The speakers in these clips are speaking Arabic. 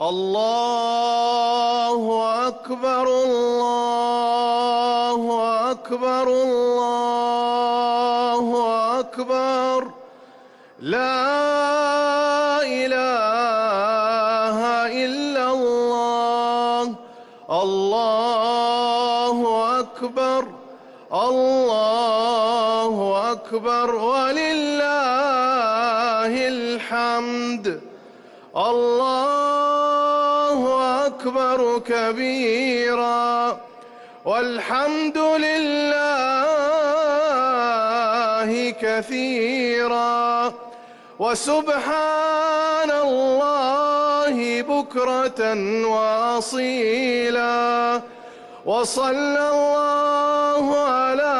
الله أكبر الله أكبر الله أكبر لا إله إلا الله الله أكبر الله أكبر ولله الحمد الله أكبر كبيرا والحمد لله كثيرا وسبحان الله بكرة وأصيلا وصلى الله على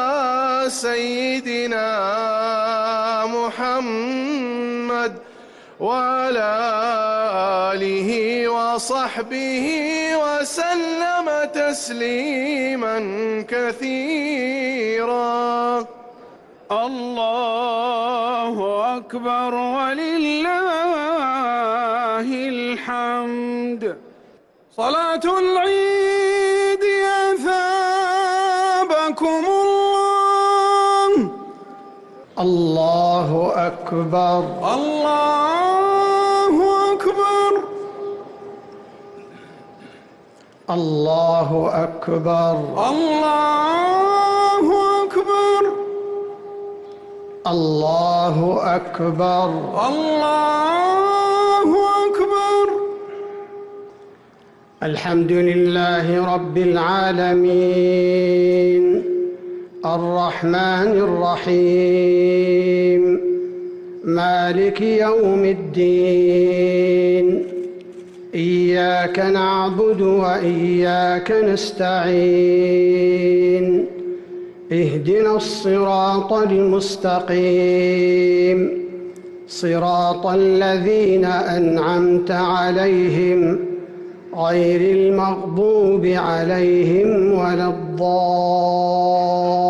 سيدنا محمد وعلى آله وصحبه وسلم تسليما كثيرا. الله أكبر ولله الحمد. صلاة العيد أثابكم الله. الله أكبر الله أكبر الله أكبر الله أكبر الله أكبر الله أكبر. الحمد لله رب العالمين الرحمن الرحيم مالك يوم الدين إياك نعبد وإياك نستعين اهدنا الصراط المستقيم صراط الذين أنعمت عليهم غير المغضوب عليهم ولا الضالين.